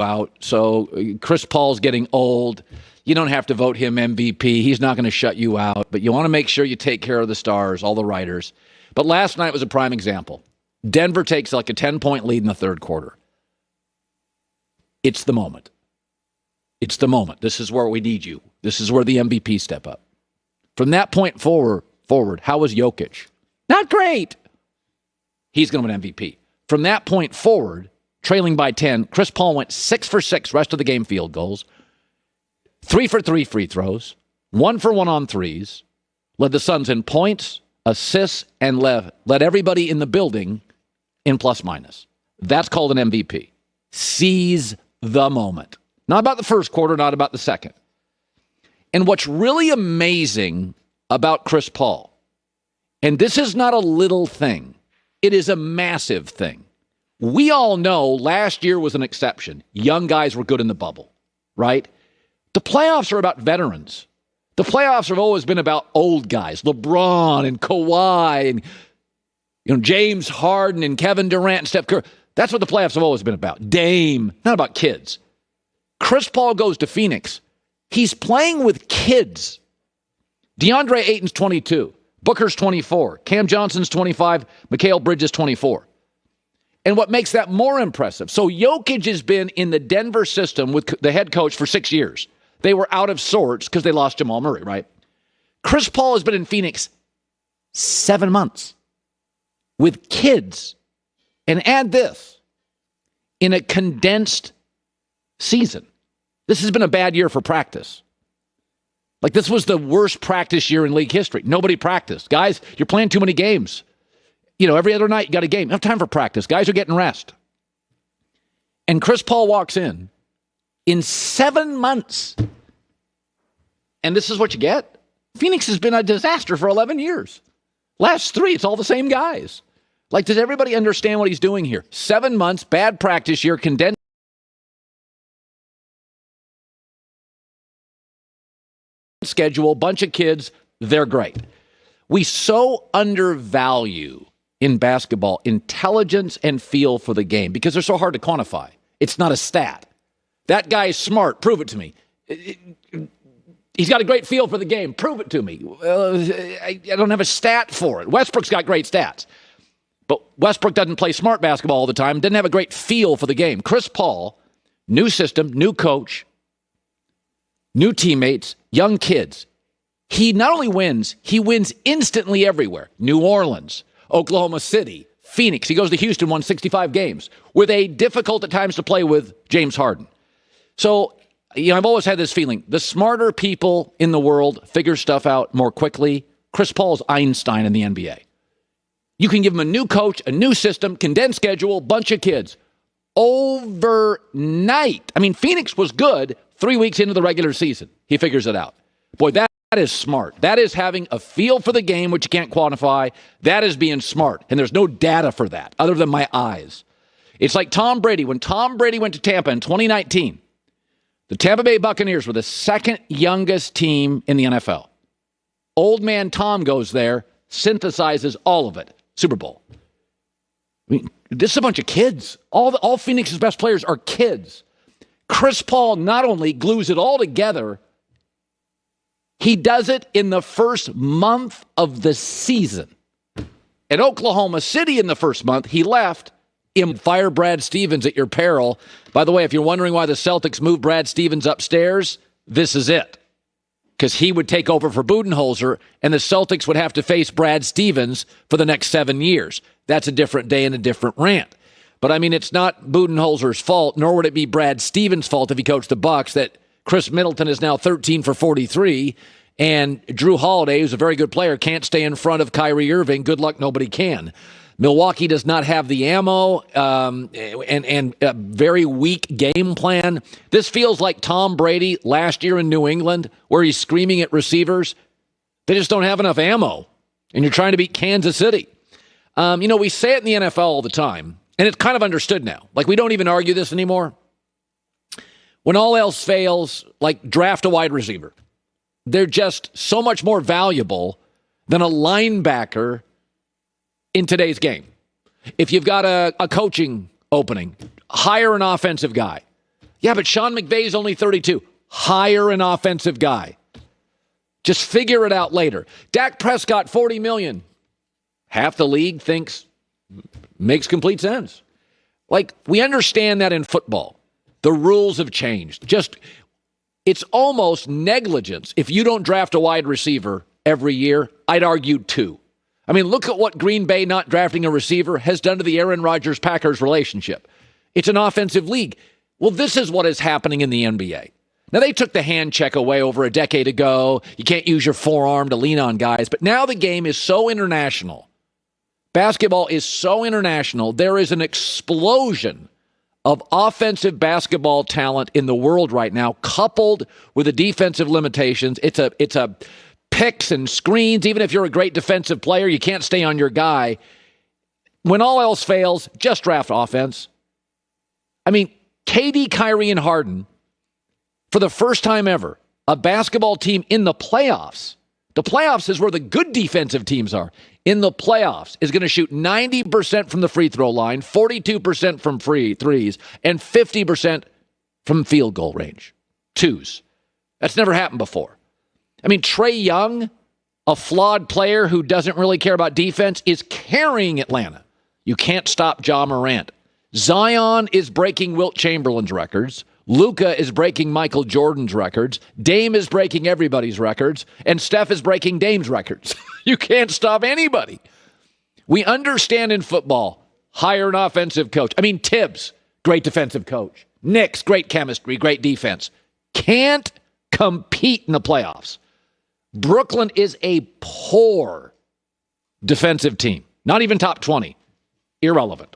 out. So Chris Paul's getting old. You don't have to vote him MVP. He's not going to shut you out. But you want to make sure you take care of the stars, all the writers. But last night was a prime example. Denver takes like a 10-point lead in the third quarter. It's the moment. It's the moment. This is where we need you. This is where the MVP step up. From that point forward, how was Jokic? Not great. He's going to win MVP. From that point forward, trailing by 10, Chris Paul went 6 for 6 rest of the game field goals, 3 for 3 free throws, 1 for 1 on threes, led the Suns in points, assists, and led everybody in the building in plus minus. That's called an MVP. Seize the moment. Not about the first quarter, not about the second. And what's really amazing about Chris Paul, and this is not a little thing, it is a massive thing. We all know last year was an exception. Young guys were good in the bubble, right? The playoffs are about veterans. The playoffs have always been about old guys, LeBron and Kawhi and James Harden and Kevin Durant and Steph Curry. That's what the playoffs have always been about. Dame, not about kids. Chris Paul goes to Phoenix. He's playing with kids. DeAndre Ayton's 22. Booker's 24. Cam Johnson's 25. Mikal Bridges 24. And what makes that more impressive, so Jokic has been in the Denver system with the head coach for 6 years. They were out of sorts because they lost Jamal Murray, right? Chris Paul has been in Phoenix 7 months with kids. And add this, in a condensed season. This has been a bad year for practice. Like, this was the worst practice year in league history. Nobody practiced. Guys, you're playing too many games. Every other night you got a game. You don't have time for practice. Guys are getting rest. And Chris Paul walks in 7 months. And this is what you get? Phoenix has been a disaster for 11 years. Last 3, it's all the same guys. Like, does everybody understand what he's doing here? 7 months, bad practice year, condensed schedule, bunch of kids, they're great. We so undervalue in basketball intelligence and feel for the game because they're so hard to quantify. It's not a stat. That guy is smart. Prove it to me. He's got a great feel for the game. Prove it to me. I don't have a stat for it. Westbrook's got great stats. But Westbrook doesn't play smart basketball all the time, doesn't have a great feel for the game. Chris Paul, new system, new coach, new teammates, young kids. He not only wins, he wins instantly everywhere. New Orleans, Oklahoma City, Phoenix. He goes to Houston, won 65 games with a difficult at times to play with James Harden. So, I've always had this feeling. The smarter people in the world figure stuff out more quickly. Chris Paul's Einstein in the NBA. You can give him a new coach, a new system, condensed schedule, bunch of kids. Overnight. Phoenix was good 3 weeks into the regular season. He figures it out. Boy, that is smart. That is having a feel for the game, which you can't quantify. That is being smart. And there's no data for that other than my eyes. It's like Tom Brady. When Tom Brady went to Tampa in 2019, the Tampa Bay Buccaneers were the second youngest team in the NFL. Old man Tom goes there, synthesizes all of it. Super Bowl. This is a bunch of kids. All Phoenix's best players are kids. Chris Paul not only glues it all together, he does it in the first month of the season. At Oklahoma City in the first month, he left. Fire Brad Stevens at your peril. By the way, if you're wondering why the Celtics moved Brad Stevens upstairs, this is it. Because he would take over for Budenholzer, and the Celtics would have to face Brad Stevens for the next 7 years. That's a different day and a different rant. But, it's not Budenholzer's fault, nor would it be Brad Stevens' fault if he coached the Bucks, that Chris Middleton is now 13 for 43, and Drew Holiday, who's a very good player, can't stay in front of Kyrie Irving. Good luck, nobody can. Milwaukee does not have the ammo and a very weak game plan. This feels like Tom Brady last year in New England, where he's screaming at receivers. They just don't have enough ammo, and you're trying to beat Kansas City. We say it in the NFL all the time, and it's kind of understood now. Like, we don't even argue this anymore. When all else fails, draft a wide receiver. They're just so much more valuable than a linebacker in today's game. If you've got a coaching opening, hire an offensive guy. Yeah, but Sean McVay's only 32. Hire an offensive guy. Just figure it out later. Dak Prescott, $40 million. Half the league thinks makes complete sense. Like, we understand that in football. The rules have changed. It's almost negligence. If you don't draft a wide receiver every year, I'd argue 2. I mean, look at what Green Bay not drafting a receiver has done to the Aaron Rodgers-Packers relationship. It's an offensive league. Well, this is what is happening in the NBA. Now, they took the hand check away over a decade ago. You can't use your forearm to lean on guys. But now the game is so international. Basketball is so international. There is an explosion of offensive basketball talent in the world right now, coupled with the defensive limitations. It's a picks and screens. Even if you're a great defensive player, you can't stay on your guy. When all else fails, just draft offense. I mean, KD, Kyrie, and Harden, for the first time ever, a basketball team in the playoffs. The playoffs is where the good defensive teams are. In the playoffs is going to shoot 90% from the free throw line, 42% from free threes, and 50% from field goal range. 2s. That's never happened before. I mean, Trae Young, a flawed player who doesn't really care about defense, is carrying Atlanta. You can't stop Ja Morant. Zion is breaking Wilt Chamberlain's records. Luka is breaking Michael Jordan's records. Dame is breaking everybody's records. And Steph is breaking Dame's records. You can't stop anybody. We understand in football, hire an offensive coach. I mean, Tibbs, great defensive coach. Knicks, great chemistry, great defense. Can't compete in the playoffs. Brooklyn is a poor defensive team. Not even top 20. Irrelevant.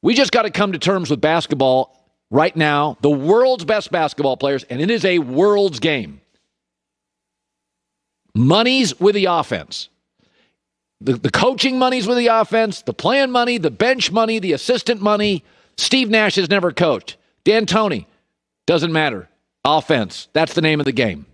We just got to come to terms with basketball right now, the world's best basketball players, and it is a world's game. Money's with the offense. The coaching money's with the offense, the playing money, the bench money, the assistant money. Steve Nash has never coached. D'Antoni, doesn't matter. Offense, that's the name of the game.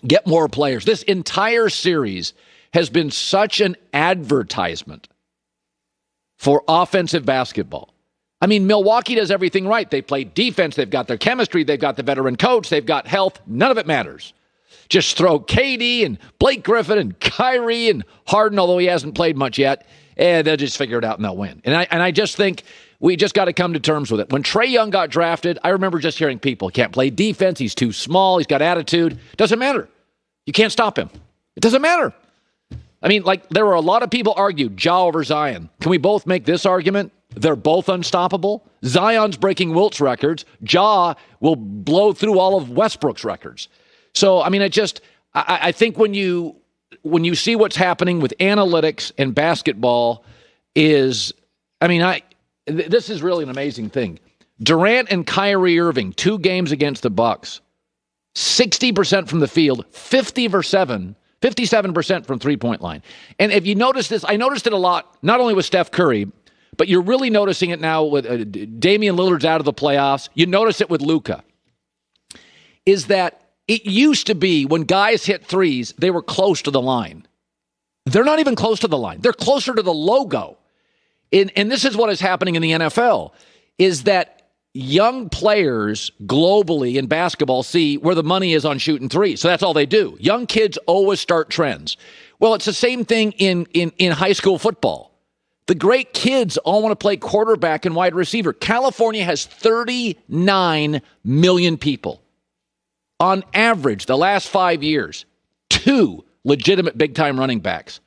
Get more players. This entire series has been such an advertisement for offensive basketball. I mean, Milwaukee does everything right. They play defense. They've got their chemistry. They've got the veteran coach. They've got health. None of it matters. Just throw KD and Blake Griffin and Kyrie and Harden, although he hasn't played much yet, and they'll just figure it out and they'll win. And I just think we just got to come to terms with it. When Trae Young got drafted, I remember just hearing people, he can't play defense. He's too small. He's got attitude. Doesn't matter. You can't stop him. It doesn't matter. I mean, like, there were a lot of people argued Ja over Zion. Can we both make this argument? They're both unstoppable. Zion's breaking Wilt's records. Ja will blow through all of Westbrook's records. So, I mean, I think when you see what's happening with analytics and basketball this is really an amazing thing. Durant and Kyrie Irving, 2 games against the Bucks, 60% from the field, 57% from three-point line. And if you notice this, I noticed it a lot, not only with Steph Curry, but you're really noticing it now with Damian Lillard's out of the playoffs. You notice it with Luka. Is that it used to be when guys hit threes, they were close to the line. They're not even close to the line. They're closer to the logo. And this is what is happening in the NFL, is that young players globally in basketball see where the money is on shooting threes. So that's all they do. Young kids always start trends. Well, it's the same thing in high school football. The great kids all want to play quarterback and wide receiver. California has 39 million people. On average, the last 5 years, 2 legitimate big-time running backs.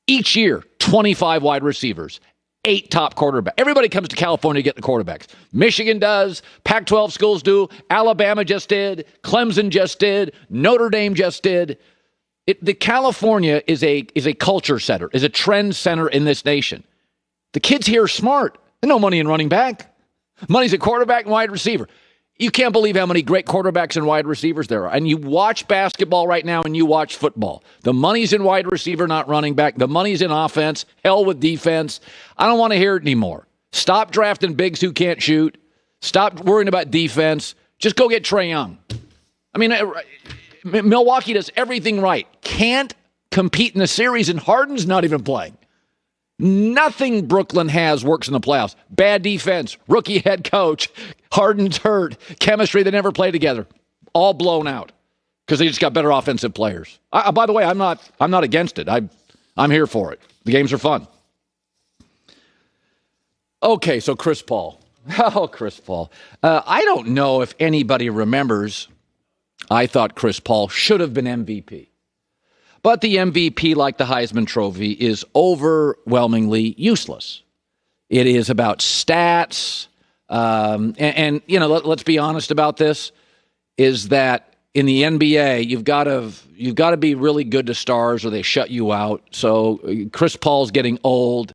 Each year, 25 wide receivers, 8 top quarterbacks. Everybody comes to California to get the quarterbacks. Michigan does. Pac-12 schools do. Alabama just did. Clemson just did. Notre Dame just did. The California is a culture setter, is a trend center in this nation. The kids here are smart. There's no money in running back. Money's at quarterback and wide receiver. You can't believe how many great quarterbacks and wide receivers there are. And you watch basketball right now and you watch football. The money's in wide receiver, not running back. The money's in offense. Hell with defense. I don't want to hear it anymore. Stop drafting bigs who can't shoot. Stop worrying about defense. Just go get Trae Young. I mean, Milwaukee does everything right. Can't compete in the series, and Harden's not even playing. Nothing Brooklyn has works in the playoffs. Bad defense, rookie head coach, Harden's hurt, chemistry they never play together, all blown out because they just got better offensive players. By the way, I'm not against it. I'm here for it. The games are fun. Okay, so Chris Paul. Oh, Chris Paul. I don't know if anybody remembers. I thought Chris Paul should have been MVP. But the MVP, like the Heisman Trophy, is overwhelmingly useless. It is about stats. And let's be honest about this, is that in the NBA, you've got to be really good to stars or they shut you out. So Chris Paul's getting old.